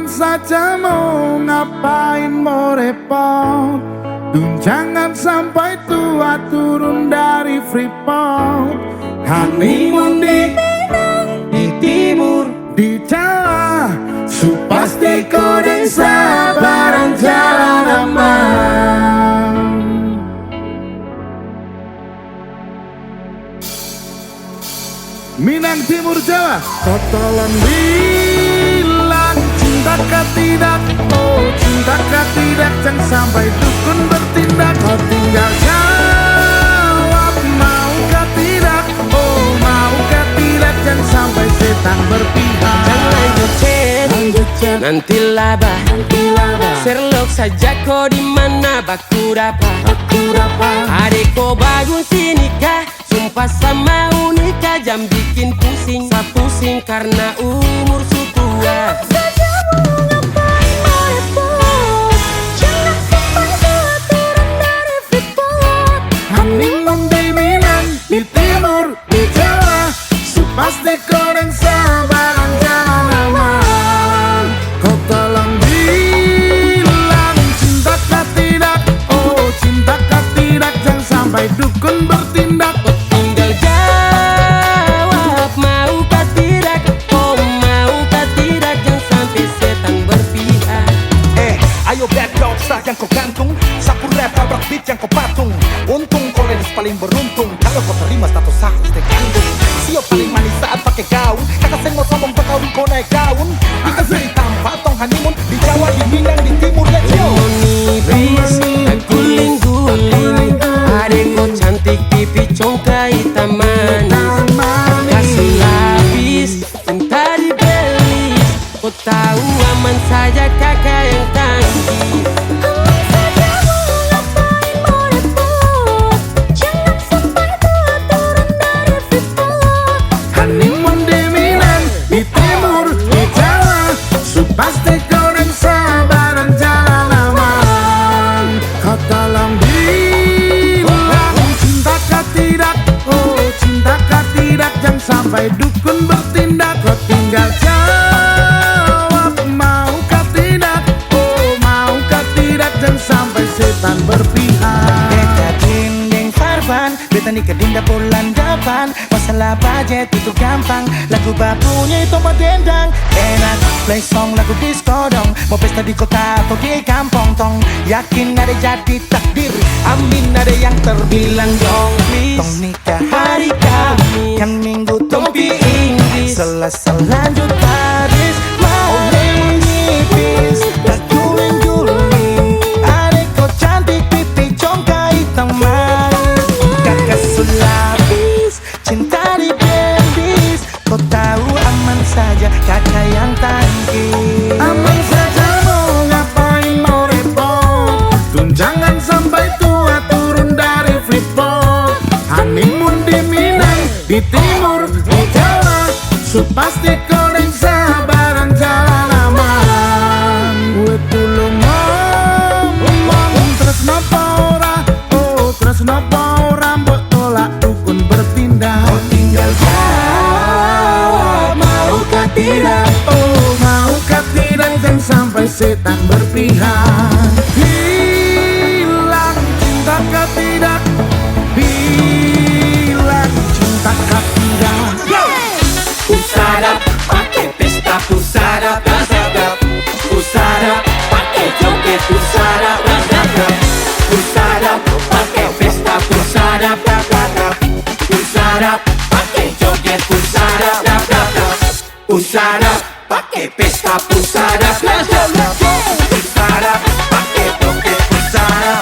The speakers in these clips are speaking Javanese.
Aman saja mau ngapain mau repot. Jangan sampai tua turun dari Freeport. Honeymoon di timur, di Jawa, supasti kodeng sabaran jalan aman. Minang Timur Jawa, kau tolong bilang cintakah tidak, oh cintakah tidak, jangan sampai dukun bertindak. Kau tinggal jawab maukah tidak, oh maukah tidak, jangan sampai setan berpihak. Jangan lanjut chat, nanti laba, Sherlock saja kau di mana baku dapat. Adek kau bangun sini kah, sumpah sama unika, jam bikin pusing, pusing karena umur sutua. Honeymoon di Minang, di Timur, di Jawa, supasti kodeng sabaran jalan aman. Kau tolong bilang cintakah tidak, oh cintakah tidak, jangan sampai dukun bertindak. Tinggal jawab maukah tidak, oh maukah tidak, jangan sampai setan berpihak. Ayo bad dog sah yang kau gantung, sapu rap tabrak beat yang kau patung. Untung kau ladies paling beruntung kalau kau terima status aku stay kandung. Sio paling manis saat pakai gaun, kakak seng mau sombong berkawin kau naik daun. Dikasih tampak tong honeymoon di Jawa, di Minang, di Timur ya cio. Nipis, guling-guling, adek kau cantik pipi congkai hitam manis. Kasih lapis, cinta dibelis, kau tahu aman saja kakak yang tangki. Honeymoon di Minang, di Timur, di Jawa, supasti kodeng sabaran jalan aman. Kau tolong bilang cintakah tidak, oh cintakah tidak, jangan sampai dukun bertindak. Kau tinggal jawab maukah tidak, oh maukah tidak, jangan sampai setan berpihak. Beta dinding farban, beta ni kedinda bulan depan. Masalah budget itu gampang, lagu babunya itu dendang. Enak play song lagu disco dong, mau pesta di kota atau di kampung tong. Yakin ada jadi takdir, amin ada yang terbilang dong. Please, Tong nikah hari Kamis, kan minggu Tompi Inggris, Selasa lanjut Paris, mari nipis, tak guling-guling. Adek kau cantik pipi congkai hitam manis, kakak sulapis, cinta di bendis. Kau tahu aman saja kakak yang tangki. Aman saja mau ngapain mau repot. Jangan sampai tua turun dari Freeport. Honeymoon di Minang, di Timur, di Jawa, supasti kodeng sabaran jalan aman. Gue dulu ngomong tresno apa ora, oh tresno apa ora, mbok tolak dukun bertindak. Kau tinggal jawab maukah tidak, oh maukah tidak, jangan sampai setan berpihak. Bilang cintakah tidak, bilang cintakah tidak. pusara, pakai pesta pusara, pusara, pakai joget pusara, pusara, pakai pesta pusara, pusara, pakai joget pusara, pusara, pakai pesta pusara, pusara, pakai joget pusara,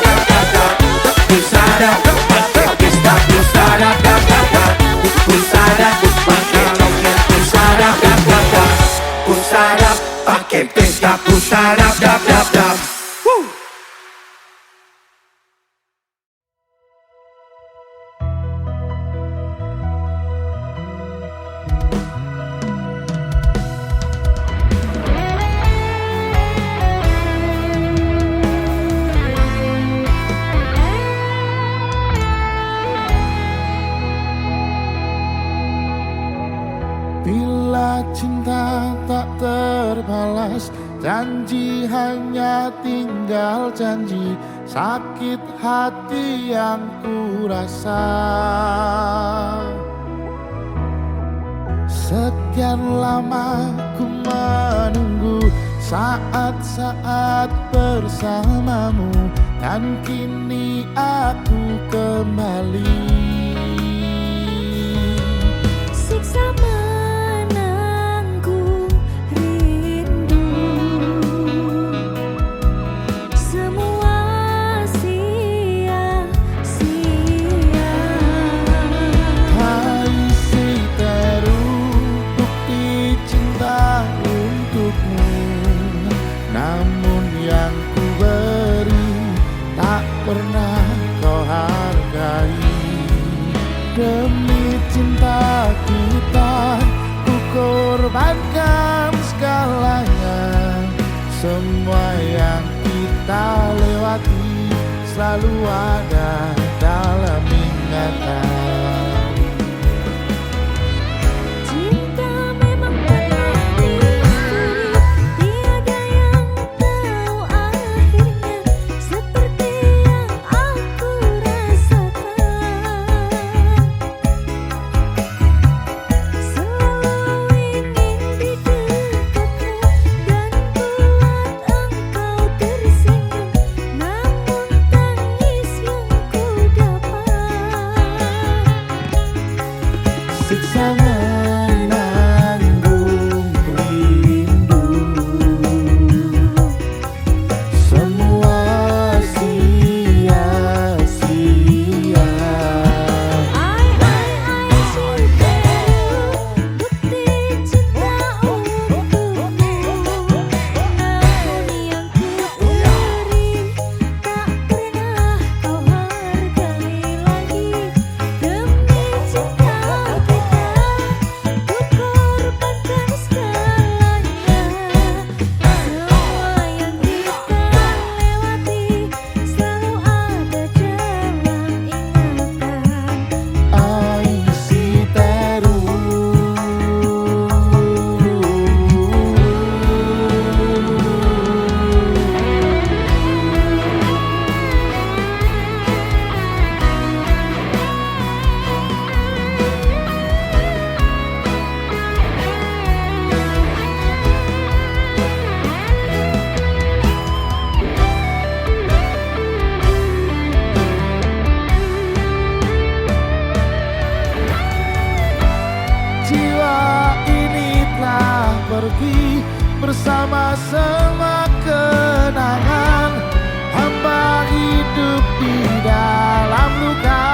pusara, pakai pesta pusara, pusara, pakai joget pusara, pusara, pakai pesta pusara, Bila cinta tak terbalas, Janji hanya tinggal janji, sakit hati yang ku rasa. Sekian lama ku menunggu saat-saat bersamamu, dan kini aku kembali. Siksa menanggung rindu, semua sia-sia. Hai si teru, bukti cinta untukmu, namun yang ku beri tak pernah kau hargai. Demi cinta kita, ku korbankan segalanya. Semua yang kita lewati selalu ada dalam ingatan. Cinta memang pernah misteri, tiada yang tahu akhirnya, seperti yang aku rasakan. Selalu ingin di dekatmu dan buat engkau tersenyum, namun tangis yang ku dapat. Siksa menanggung rindu, semua sia-sia. Ai si teru, bukti cinta untukmu, namun yang ku beri tak pernah kau hargai lagi. Demi cinta kita, ku korbankan segalanya. Semua yang kita lewati selalu ada dalam ingatan. Ai si teru. Jiwa ini telah pergi bersama semua kenangan. Hamba hidup di dalam luka.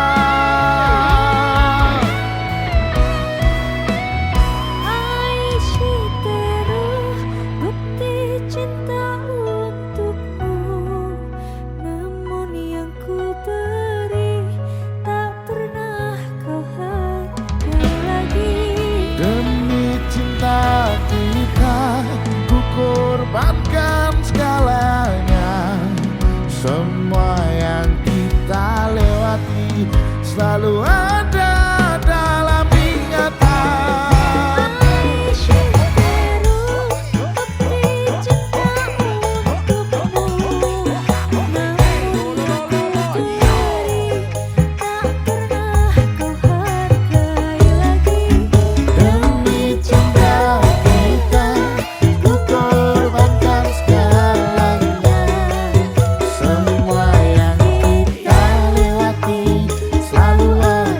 Ai si teru, bukti cinta untukmu, namun yang ku beri tak pernah kau hargai lagi. Demi cinta kita, ku korbankan segalanya. Semua yang kita lewati selalu ada dalam ingatan. Ai si teru, bukti cinta untukmu, namun yang ku beri tak pernah kau hargai lagi. Demi cinta kita, ku korbankan segalanya. Semua yang kita lewati selalu ada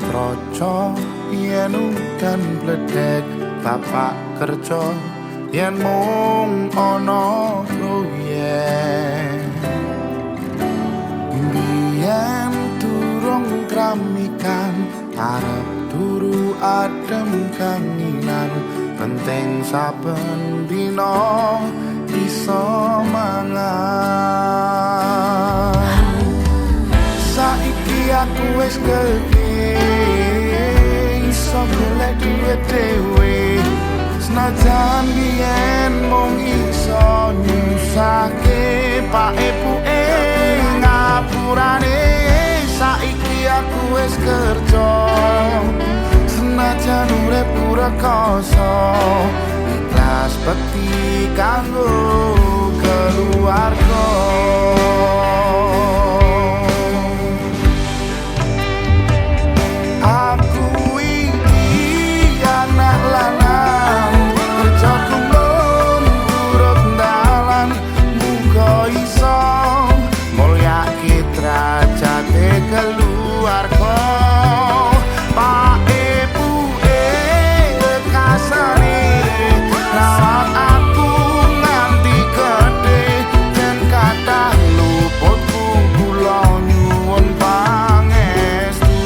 troco yen udan bledek bapak kerja yen mung ana proyek biyen durung kramikan arep turu adem kanginan penting saben dina iso mangan saiki aku wis gedhe iso golek duit dhewe senajan biyen mung iso nyusahke pak ibuke ngapurane saiki aku wis kerja senajan urip rekoso ikhlas bekti kanggo keluarga aku iki anak lanang kerja kumpul turut dalan muga iso mulyake derajate keluarga pak ibuke kasane rawat aku nganti gedhe dan kathah luputku kula nyuwun pangestu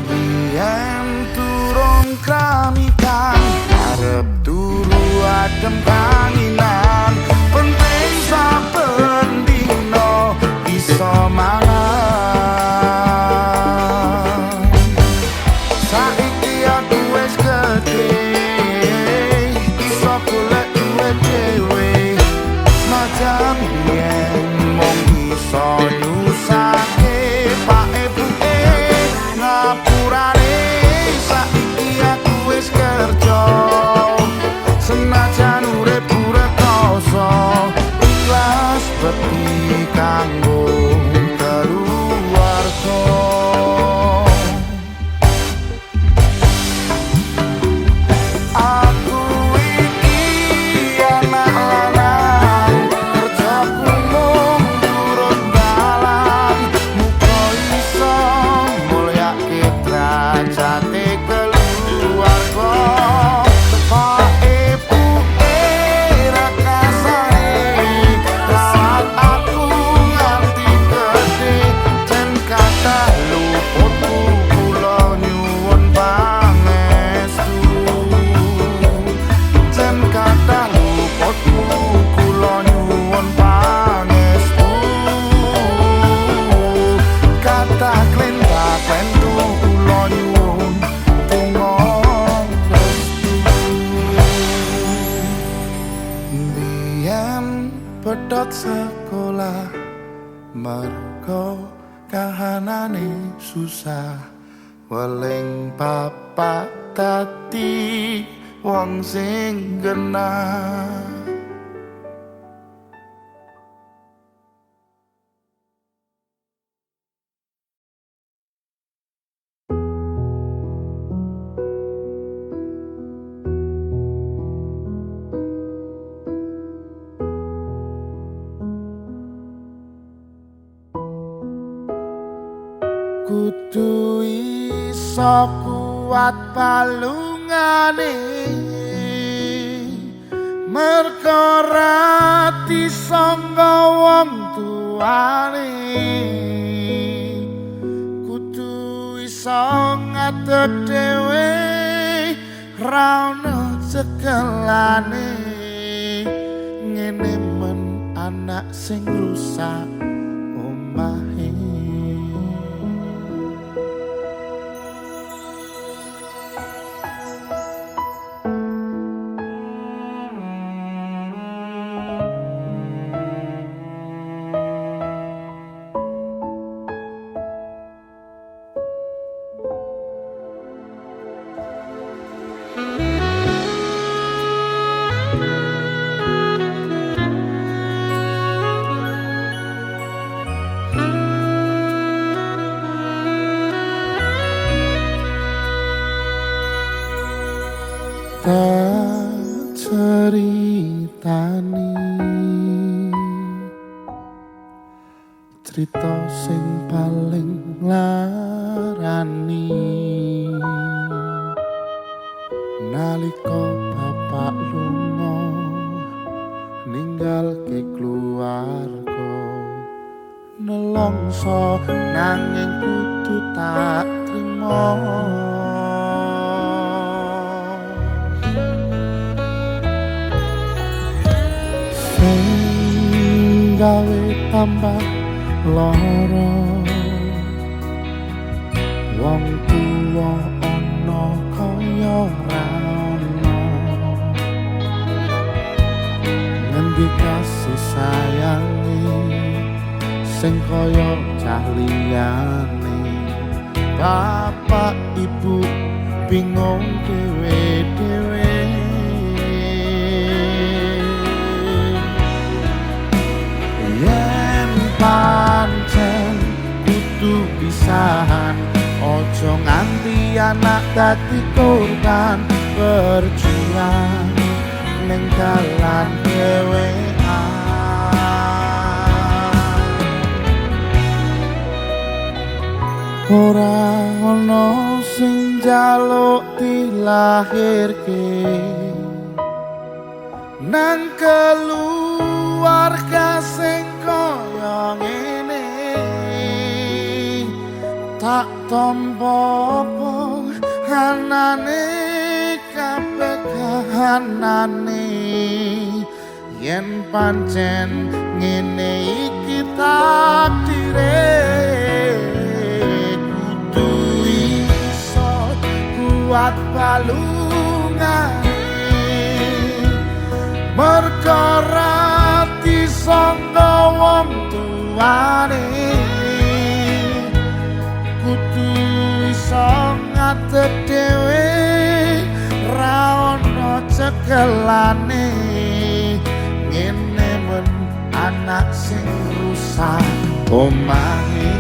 biyen turun kramikan arep turu adem kanginan penting saben dina iso mangan saiki aku wis gedhe iso golek duit dhewe senajan biyen mung iso nyusahke pak ibuke ngapurane saiki aku wis kerja senajan urip rekoso ikhlas bekti kanggo keluarga aku iki anak lanang kerja kumung turut dalan muga iso mulyake derajate keluarga pak ibuke rekasane rawat aku nganti gedhe dan kathah luputku kula nyuwun pangestu dan kathah luputku kula nyuwun pangestu kathah klentak klentu kula nyuwun donga restu biyen pedhot sekolah merga kahanane susah weling bapak dadi wong sing genah kudu iso kuat balungane merga ora disangga wong tuane kudu iso ngadeg dhewe ra ono cekelane ngene men anak sing rusak omahe Crita sing paling larani nalika bapak lunga ninggalke keluarga nelongso nanging kudu tak trimo sing gawe tambah lara wong tuwa ana kaya ora ana ngendi kasih sayange sing kaya cah liyane bapak ibu bingung dhewe-dhewe yen pancen kudu pisahan ojo nganti anak dadi korban berjuang ning dalan dhewean ora ana sing njaluk dilahirke nang keluarga sing kaya ngene tak tampa anane kabeh kahanane yen pancen ngene iki takdire kudu iso kuat balungane perkara disangka wong tuane kudu iso ngadeg dhewe ra ono cekelane ngene men anak sing rusak omahe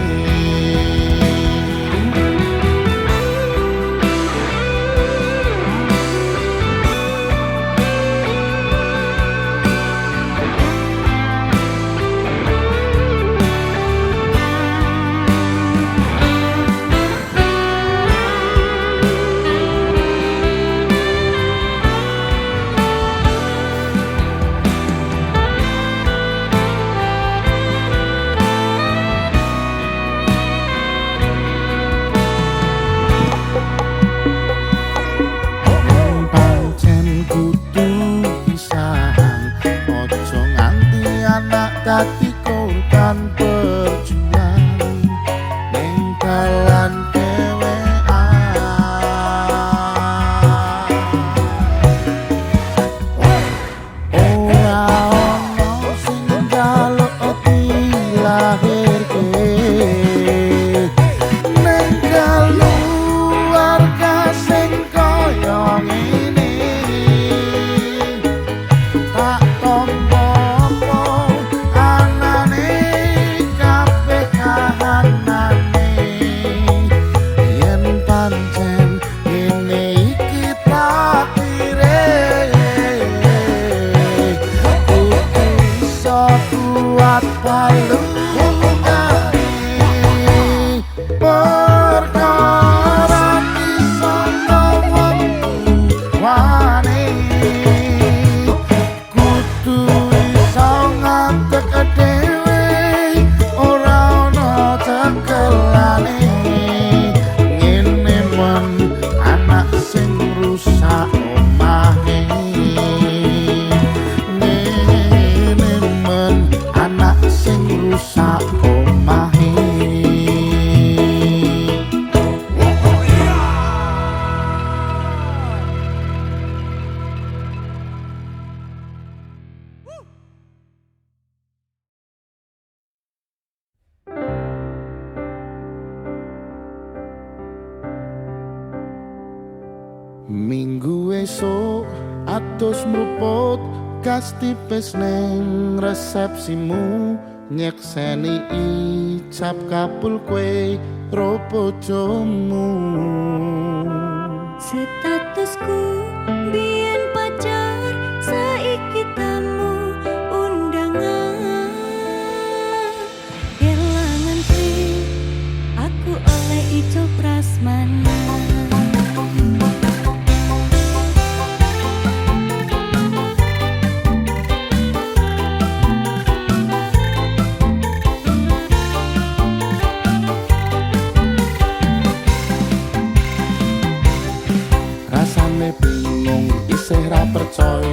dadi korban berjuang ning dalan dhewean ora ono sing njaluk dilahirke ning keluarga sing kaya ngene tak tombo kuat balungane perkara disangka wong tuane kudu iso ngadeg dhewe ora ono cekelane ngene men anak sing rusak omahe rusak omahe minggu esuk atus mruput gas tipis neng resepsimu nyekseni ijab kabul kue ro bojomu Statusku biyen pacar saiki tamu undangan. Gela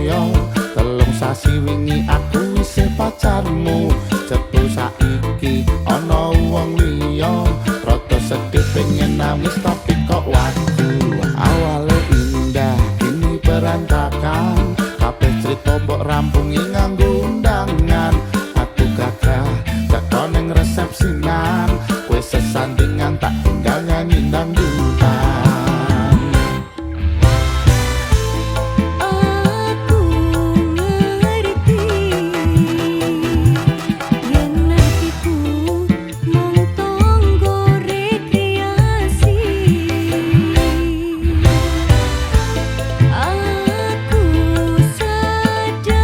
liya. Telung sasi wingi aku isih pacarmu, cepu saiki ana wong liya. Rada sedih pengen nangis tapi kok waduh, awale indah kini berantakan. Kabeh crita mbok rampungi nganggo undangan. Aku gagah teko ning resepsinan, kowe sesandingan tak tinggal nyanyi dangdutan. Aku ngerti yen hatiku mung tangga rekreasi. Aku sadar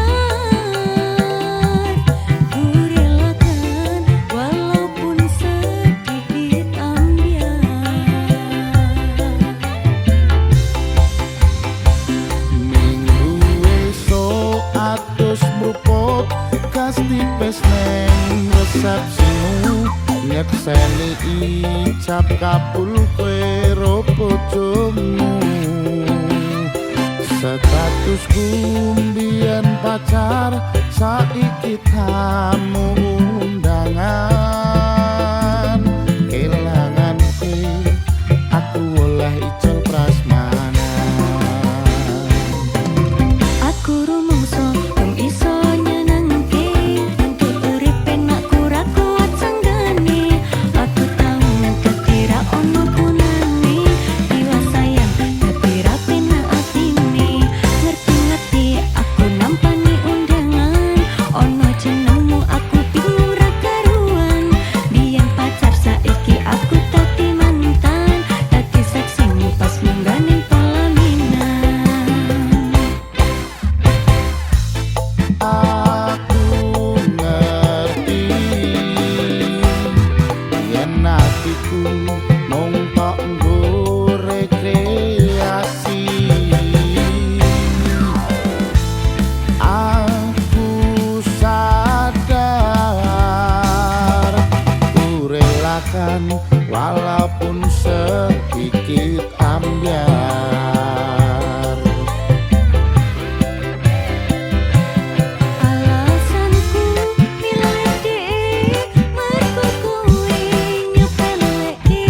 ku relakan walaupun sedikit ambiar. Minggu esuk atus mruput kasti pes neng resepsimu. Nyekseni ijab kabul kowe ro bojomu. Statusku mbiyen pacar, saiki tamu undangan. Kelangan kowe aku oleh ijol prasmanan. Aku rumangsa wong iso nyenengke, untuk urip penak ora kuat sanggane. Aku tau ngedeti ra ono gunane, jiwa sayang tapi ra penak atine. Ngerti-ngerti aku nampani undangan, ono jenengmu aku bingung ra karuan. Biyen pacar saiki aku dadi mantan, dadi saksimu pas munggane pelaminan. Aku ngerti yen hatiku mung tok nggo rekreasi. Aku sadar ku relakan walaupun sedikit ambiar. Alasanku milih dhek mergo kowe nyepeleke,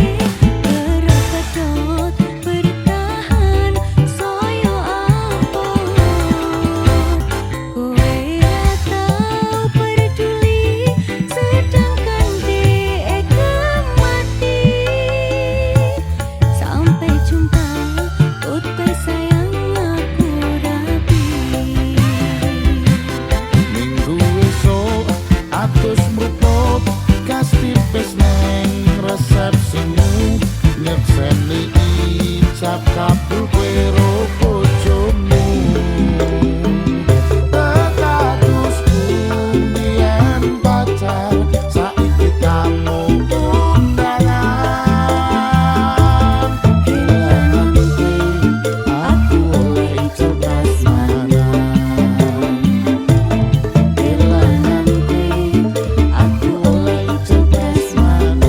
ora pedot bertahan saya apot. Kowe ra tau peduli sedangkan dhek mati. Sampai jumpa goodbye sayang aku rapi. Minggu esuk atus mruput kasti pes neng resepsimu. Nyekseni ijab kabul kowe ro bojomu. Statusku mbiyen pacar, saiki tamu undangan. Kelangan kowe aku oleh ijol prasmanan. Kelangan kowe aku oleh ijol prasmanan.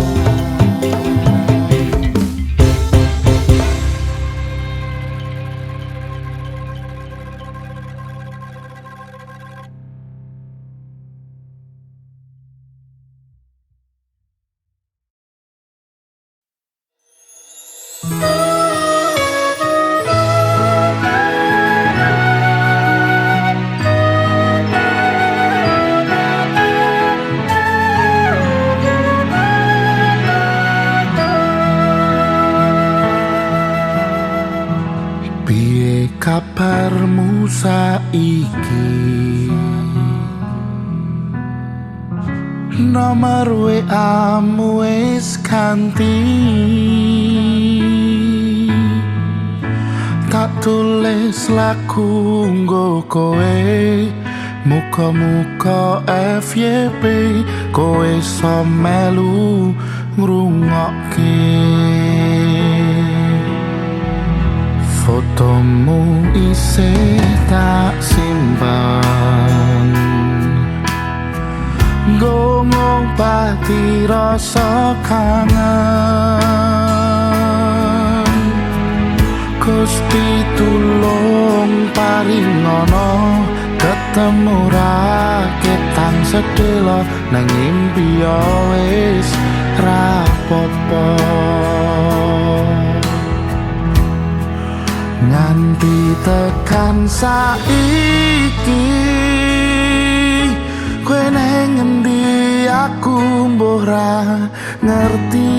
Piye kabarmu saiki? Nomor WA-mu wis ganti, tak tulis lagu nggo kowe. Muga-muga FYP kowe iso melu ngrungokke. Fotomu isih tak simpan, nggo ngobati rasa kangen. Gusti tulung paringono ketemu raketang sedelo nang ngimpi yo wis rapopo nganti tekan saiki kowe nang endi aku mbuh ra ngerti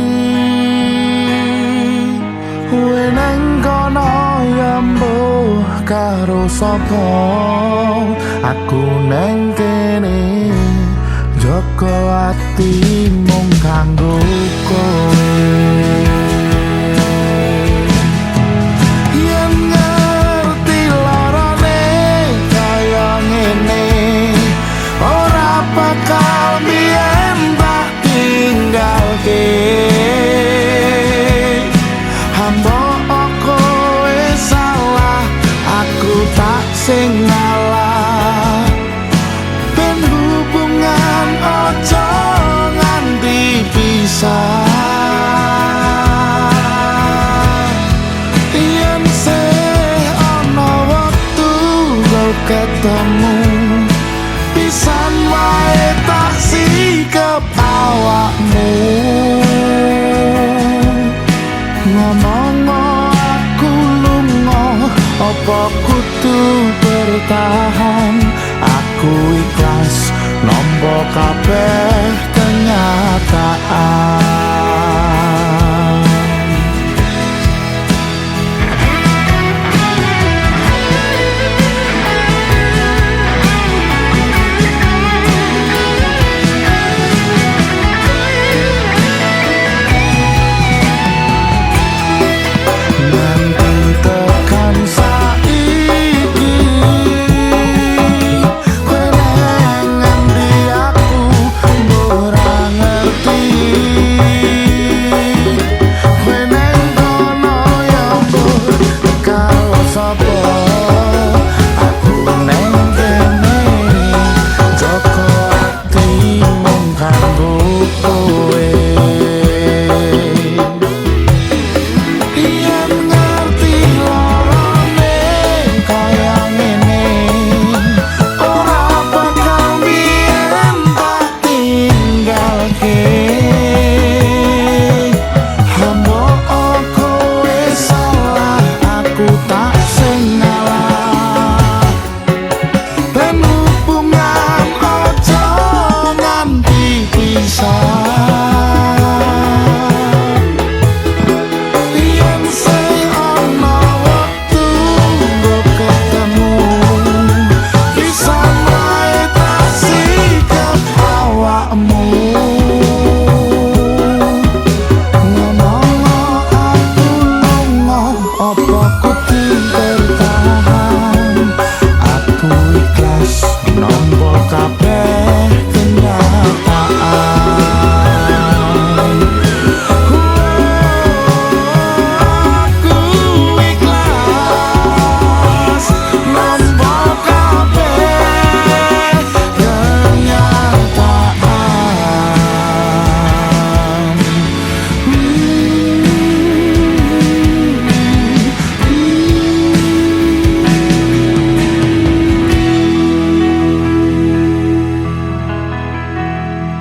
kowe nang kono ya mbuh karo sapa aku nang kene joko ati mung kanggo kowe yen ngerti larane kaya ngene ora bakal biyen tak tinggalke hamba kowe salah aku tak sing ngalah ben hubungan ojo nganti pisah yen se ana wektu kau ketemu pisan wae tak sikep awakmu ngomong aku lunga apa kudu bertahan aku ikhlas nampa kabeh kenyataan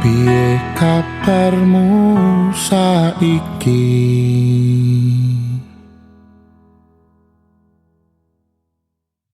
piye kabarmu saiki